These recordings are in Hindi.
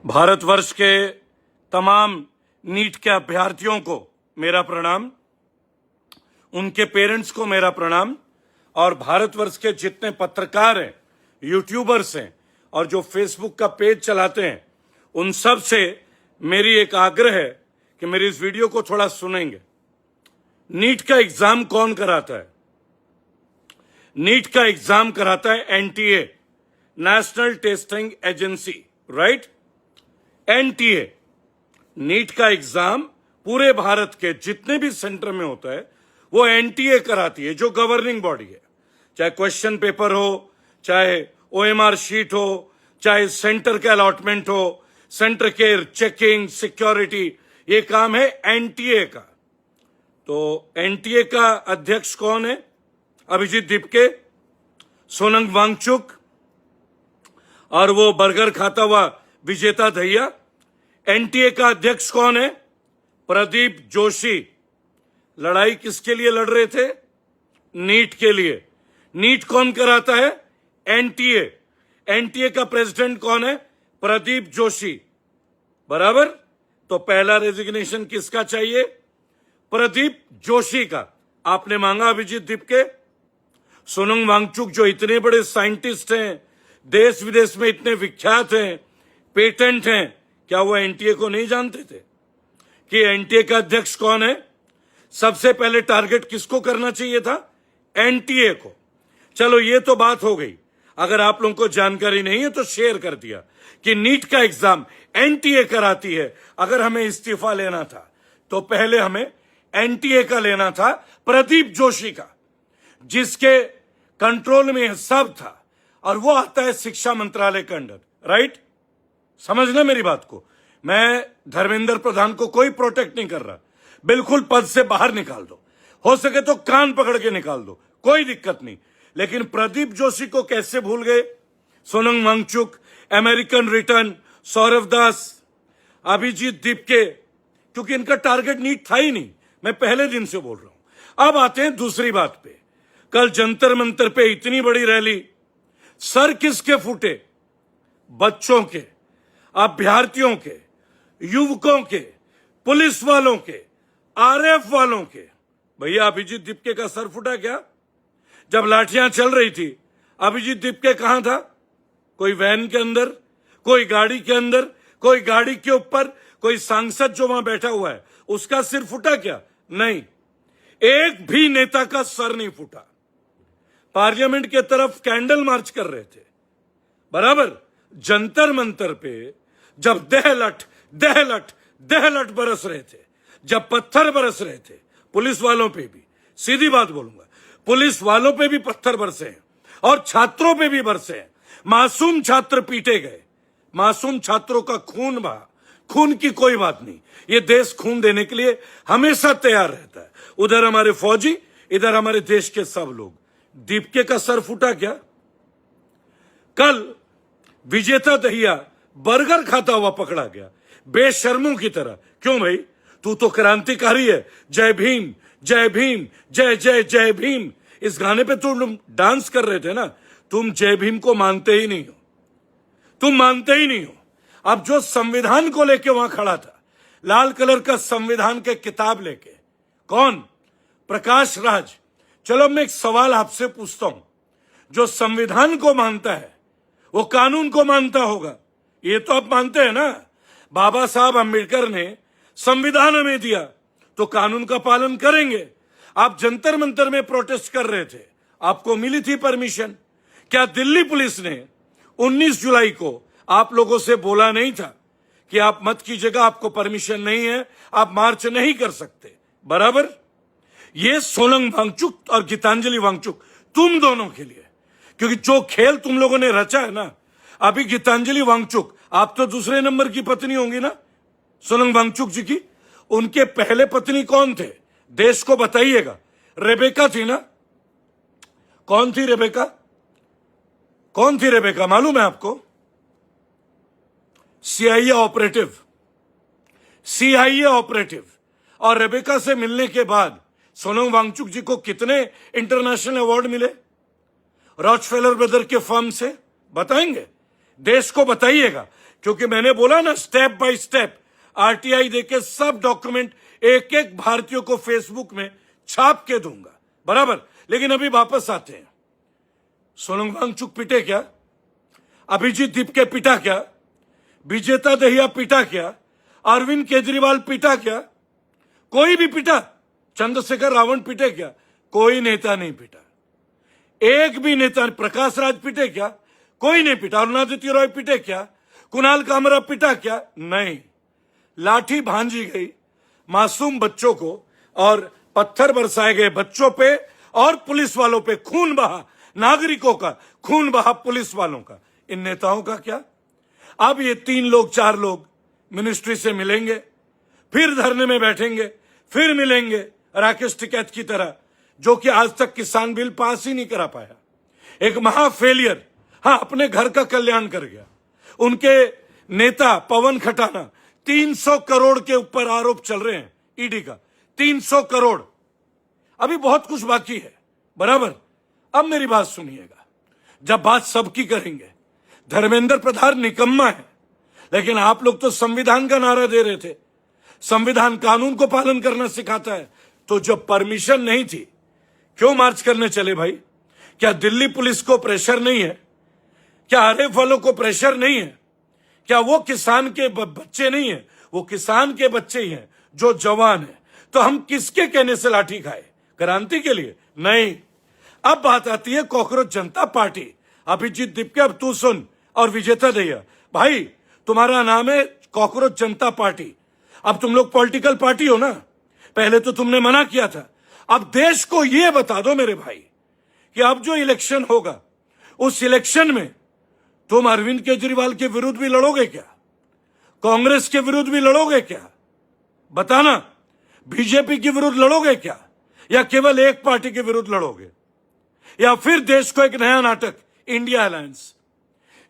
भारतवर्ष के तमाम नीट के अभ्यर्थियों को मेरा प्रणाम, उनके पेरेंट्स को मेरा प्रणाम और भारतवर्ष के जितने पत्रकार हैं, यूट्यूबर्स हैं और जो फेसबुक का पेज चलाते हैं, उन सब से मेरी एक आग्रह है कि मेरी इस वीडियो को थोड़ा सुनेंगे। नीट का एग्जाम कौन कराता है? नीट का एग्जाम कराता है NTA, national testing agency, right? NTA. NEET का एग्जाम पूरे भारत के जितने भी सेंटर में होता है वो एनटीए कराती है, जो गवर्निंग बॉडी है। चाहे क्वेश्चन पेपर हो, चाहे ओएमआर शीट हो, चाहे सेंटर का अलॉटमेंट हो, सेंटर के चेकिंग, सिक्योरिटी, ये काम है एनटीए का। तो एनटीए का अध्यक्ष कौन है? अभिजीत दीपके, सोनम वांगचुक और वो बर्गर खाता हुआ विजेता दहिया। एनटीए का अध्यक्ष कौन है? प्रदीप जोशी। लड़ाई किसके लिए लड़ रहे थे? नीट के लिए। नीट कौन कराता है? एनटीए। एनटीए का प्रेसिडेंट कौन है? प्रदीप जोशी, बराबर। तो पहला रेजिग्नेशन किसका चाहिए? प्रदीप जोशी का। आपने मांगा अभिजीत दीपके। सोनम वांगचुक जो इतने बड़े साइंटिस्ट हैं, देश विदेश में इतने विख्यात हैं, पेटेंट हैं, क्या वो एनटीए को नहीं जानते थे कि एनटीए का अध्यक्ष कौन है? सबसे पहले टारगेट किसको करना चाहिए था? एनटीए को। चलो ये तो बात हो गई। अगर आप लोगों को जानकारी नहीं है तो शेयर कर दिया कि नीट का एग्जाम एनटीए कराती है। अगर हमें इस्तीफा लेना था तो पहले हमें एनटीए का लेना था, प्रदीप जोशी का, जिसके कंट्रोल में सब था, और वो आता है शिक्षा मंत्रालय के अंडर, राइट? समझना मेरी बात को। मैं धर्मेंद्र प्रधान को कोई प्रोटेक्ट नहीं कर रहा। बिल्कुल पद से बाहर निकाल दो, हो सके तो कान पकड़ के निकाल दो, कोई दिक्कत नहीं। लेकिन प्रदीप जोशी को कैसे भूल गए? सोनम वांगचुक, अमेरिकन रिटर्न, सौरव दास, अभिजीत दीपके, क्योंकि इनका टारगेट नीट था ही नहीं। मैं पहले दिन से बोल रहा हूं। अब आते हैं दूसरी बात पे। कल जंतर मंतर पे इतनी बड़ी रैली, सर किसके फूटे? बच्चों के, अभ्यर्थियों के, युवकों के, पुलिस वालों के, आरएफ वालों के। भैया अभिजीत दीपके का सर फूटा क्या? जब लाठियां चल रही थी, अभिजीत दीपके कहां था? कोई वैन के अंदर, कोई गाड़ी के अंदर, कोई गाड़ी के ऊपर, कोई सांसद जो वहां बैठा हुआ है उसका सिर फूटा क्या? नहीं, एक भी नेता का सर नहीं फूटा। पार्लियामेंट के तरफ कैंडल मार्च कर रहे थे, बराबर। जंतर मंतर पे जब दहलट दहलट दहलट बरस रहे थे, जब पत्थर बरस रहे थे, पुलिस वालों पे भी, सीधी बात बोलूंगा, पुलिस वालों पे भी पत्थर बरसे हैं और छात्रों पे भी बरसे हैं। मासूम छात्र पीटे गए, मासूम छात्रों का खून बहा। खून की कोई बात नहीं, ये देश खून देने के लिए हमेशा तैयार रहता है। उधर हमारे फौजी, इधर हमारे देश के सब लोग। दीपके का सर फूटा क्या? कल विजेता दहिया बर्गर खाता हुआ पकड़ा गया, बेशर्मों की तरह। क्यों भाई? तू तो क्रांतिकारी है। जय भीम, जय भीम, जय जय जय भीम, इस गाने पे तुम डांस कर रहे थे ना। तुम जय भीम को मानते ही नहीं हो, तुम मानते ही नहीं हो। अब जो संविधान को लेके वहां खड़ा था, लाल कलर का संविधान के किताब लेके, कौन? प्रकाश राज। चलो मैं एक सवाल आपसे पूछता हूं, जो संविधान को मानता है वो कानून को मानता होगा, ये तो आप मानते हैं ना। बाबा साहब अंबेडकर ने संविधान हमें दिया तो कानून का पालन करेंगे। आप जंतर मंतर में प्रोटेस्ट कर रहे थे, आपको मिली थी परमिशन। क्या दिल्ली पुलिस ने 19 जुलाई को आप लोगों से बोला नहीं था कि आप मत कीजिएगा, आपको परमिशन नहीं है, आप मार्च नहीं कर सकते, बराबर? ये सोनम वांगचुक और गीतांजलि वांगचुक तुम दोनों के लिए, क्योंकि जो खेल तुम लोगों ने रचा है ना। अभी गीतांजलि वांगचुक, आप तो दूसरे नंबर की पत्नी होंगी ना सोनम वांगचुक जी की। उनके पहले पत्नी कौन थे? देश को बताइएगा। रेबेका थी ना? कौन थी रेबेका? कौन थी रेबेका, मालूम है आपको? CIA operative, CIA operative. और रेबेका से मिलने के बाद सोनम वांगचुक जी को कितने इंटरनेशनल अवार्ड मिले? रॉकफेलर ब्रदर के फर्म से बताएंगे, देश को बताइएगा क्योंकि मैंने बोला ना, स्टेप बाय स्टेप आरटीआई देके सब डॉक्यूमेंट एक एक भारतीयों को फेसबुक में छाप के दूंगा, बराबर। लेकिन अभी वापस आते हैं। सोनम वांगचुक पिटे क्या? अभिजीत दीपके पिटा क्या? विजेता दहिया पिटा क्या? अरविंद केजरीवाल पिटा क्या? कोई भी पिटा? चंद्रशेखर रावण पिटे क्या? कोई नेता नहीं पिटा। एक भी नेता। प्रकाश राज पिटे क्या? कोई नहीं पिटा। अरुणादित्य रॉय पिटे क्या? कुणाल कामरा पिटा क्या? नहीं। लाठी भांजी गई मासूम बच्चों को और पत्थर बरसाए गए बच्चों पे और पुलिस वालों पे। खून बहा, नागरिकों का खून बहा, पुलिस वालों का। इन नेताओं का क्या? अब ये 3 लोग 4 लोग मिनिस्ट्री से मिलेंगे, फिर धरने में बैठेंगे, फिर मिलेंगे राकेश टिकैत की तरह, जो कि आज तक किसान बिल पास ही नहीं करा पाया। एक महा फेलियर। हाँ, अपने घर का कल्याण कर गया। उनके नेता पवन खटाना 300 करोड़ के ऊपर आरोप चल रहे हैं ईडी का। 300 करोड़। अभी बहुत कुछ बाकी है, बराबर। अब मेरी बात सुनिएगा। जब बात सबकी करेंगे, धर्मेंद्र प्रधान निकम्मा है, लेकिन आप लोग तो संविधान का नारा दे रहे थे। संविधान कानून को पालन करना सिखाता है। तो जब परमिशन नहीं थी, क्यों मार्च करने चले भाई? क्या दिल्ली पुलिस को प्रेशर नहीं है? क्या आरिफ वालों को प्रेशर नहीं है? क्या वो किसान के बच्चे नहीं है? वो किसान के बच्चे ही हैं जो जवान है। तो हम किसके कहने से लाठी खाए? क्रांति के लिए? नहीं। अब बात आती है कॉकरोच जनता पार्टी। अभिजीत दीपके, अब तू सुन, और विजेता दहिया भाई, तुम्हारा नाम है कॉकरोच जनता पार्टी। अब तुम लोग पॉलिटिकल पार्टी हो ना? पहले तो तुमने मना किया था। अब देश को यह बता दो मेरे भाई कि अब जो इलेक्शन होगा, उस इलेक्शन में तुम अरविंद केजरीवाल के विरुद्ध भी लड़ोगे क्या? कांग्रेस के विरुद्ध भी लड़ोगे क्या? बताना। बीजेपी के विरुद्ध लड़ोगे क्या, या केवल एक पार्टी के विरुद्ध लड़ोगे? या फिर देश को एक नया नाटक, इंडिया अलायंस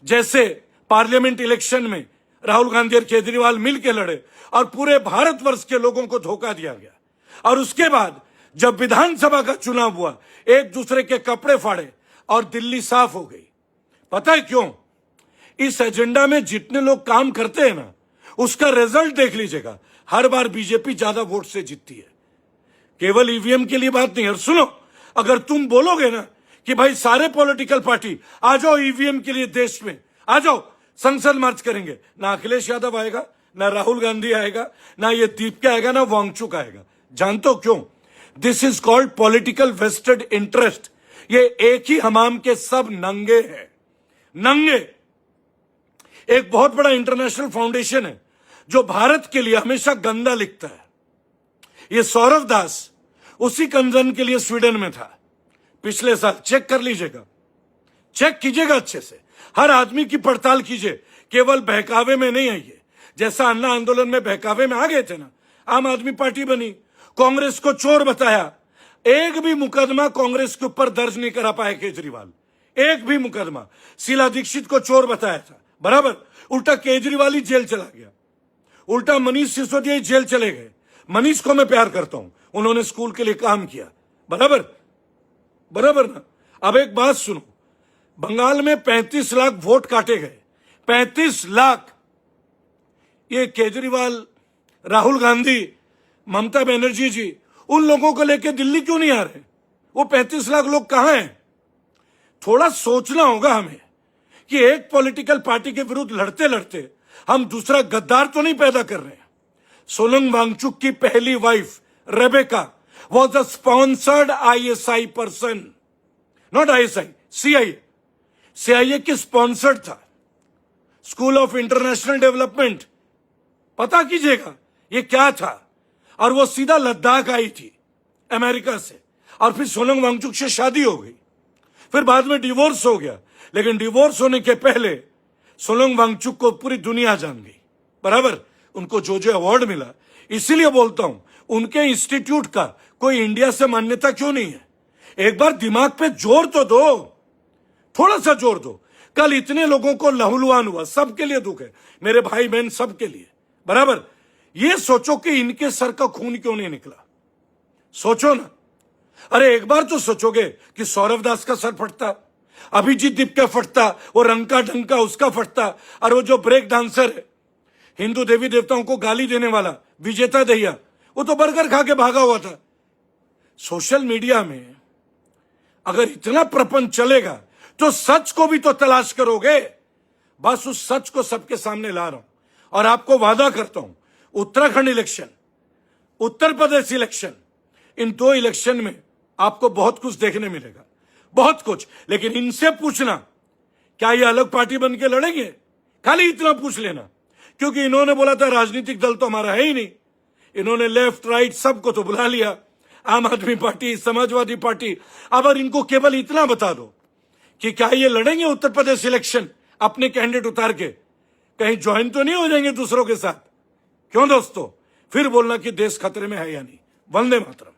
जैसे पार्लियामेंट इलेक्शन में राहुल गांधी और केजरीवाल मिलकर लड़े और पूरे भारतवर्ष के लोगों को धोखा दिया गया, और उसके बाद जब विधानसभा का चुनाव हुआ, एक दूसरे के कपड़े फाड़े और दिल्ली साफ हो गई। पता है क्यों? इस एजेंडा में जितने लोग काम करते हैं ना, उसका रिजल्ट देख लीजिएगा। हर बार बीजेपी ज्यादा वोट से जीतती है। केवल ईवीएम के लिए बात नहीं। और सुनो, अगर तुम बोलोगे ना कि भाई सारे पॉलिटिकल पार्टी आ जाओ ईवीएम के लिए, देश में आ जाओ, संसद मार्च करेंगे, ना अखिलेश यादव आएगा, ना राहुल गांधी आएगा, ना ये दीपके आएगा, ना वांगचुक आएगा। जानते हो क्यों? This is called political vested interest. ये एक ही हमाम के सब नंगे हैं, नंगे। एक बहुत बड़ा इंटरनेशनल फाउंडेशन है जो भारत के लिए हमेशा गंदा लिखता है। ये सौरव दास उसी कंजन के लिए स्वीडन में था पिछले साल। चेक कर लीजिएगा, चेक कीजिएगा अच्छे से। हर आदमी की पड़ताल कीजिए, केवल बहकावे में नहीं आइए। जैसा अन्ना आंदोलन में बहकावे में आ गए थे ना, आम आदमी पार्टी बनी, कांग्रेस को चोर बताया। एक भी मुकदमा कांग्रेस के ऊपर दर्ज नहीं करा पाए केजरीवाल, एक भी मुकदमा। शीला दीक्षित को चोर बताया था, बराबर। उल्टा केजरीवाल ही जेल चला गया, उल्टा मनीष सिसोदिया ही जेल चले गए। मनीष को मैं प्यार करता हूं, उन्होंने स्कूल के लिए काम किया, बराबर, बराबर ना। अब एक बात सुनो, बंगाल में 35 लाख वोट काटे गए, 35 लाख। ये केजरीवाल, राहुल गांधी, ममता बनर्जी जी, उन लोगों को लेकर दिल्ली क्यों नहीं आ रहे? वो 35 लाख लोग कहां हैं? थोड़ा सोचना होगा हमें कि एक पॉलिटिकल पार्टी के विरुद्ध लड़ते लड़ते हम दूसरा गद्दार तो नहीं पैदा कर रहे हैं। सोनम वांगचुक की पहली wife Rebecca was a sponsored ISI person, not ISI, CIA की स्पॉन्सर्ड था। स्कूल ऑफ इंटरनेशनल डेवलपमेंट, पता कीजिएगा ये क्या था। और वो सीधा लद्दाख आई थी अमेरिका से, और फिर सोनम वांगचुक से शादी हो गई, फिर बाद में डिवोर्स हो गया। लेकिन डिवोर्स होने के पहले सोनम वांगचुक को पूरी दुनिया जान गई, बराबर। उनको जो जो अवार्ड मिला, इसीलिए बोलता हूं, उनके इंस्टीट्यूट का कोई इंडिया से मान्यता क्यों नहीं है? एक बार दिमाग पे जोर तो दो, थोड़ा सा जोर दो। कल इतने लोगों को लहूलुहान हुआ, सबके लिए दुख है, मेरे भाई बहन सबके लिए, बराबर। ये सोचो कि इनके सर का खून क्यों नहीं निकला, सोचो ना। अरे एक बार तो सोचोगे कि सौरव दास का सर फटता, अभिजीत दीप का फटता, वो रंका ढंका उसका फटता, और वो जो ब्रेक डांसर है हिंदू देवी देवताओं को गाली देने वाला विजेता दहिया, वो तो बर्गर खा के भागा हुआ था। सोशल मीडिया में अगर इतना प्रपंच चलेगा तो सच को भी तो तलाश करोगे। बस उस सच को सबके सामने ला रहा हूं और आपको वादा करता हूं, उत्तराखंड इलेक्शन, उत्तर प्रदेश इलेक्शन, इन 2 इलेक्शन में आपको बहुत कुछ देखने मिलेगा, बहुत कुछ। लेकिन इनसे पूछना क्या ये अलग पार्टी बन के लड़ेंगे, खाली इतना पूछ लेना, क्योंकि इन्होंने बोला था राजनीतिक दल तो हमारा है ही नहीं। इन्होंने लेफ्ट राइट सबको तो बुला लिया, आम आदमी पार्टी, समाजवादी पार्टी। अब इनको केवल इतना बता दो कि क्या ये लड़ेंगे उत्तर प्रदेश इलेक्शन अपने कैंडिडेट उतार के, कहीं ज्वाइन तो नहीं हो जाएंगे दूसरों के साथ। क्यों दोस्तों, फिर बोलना कि देश खतरे में है या नहीं। वंदे मातरम।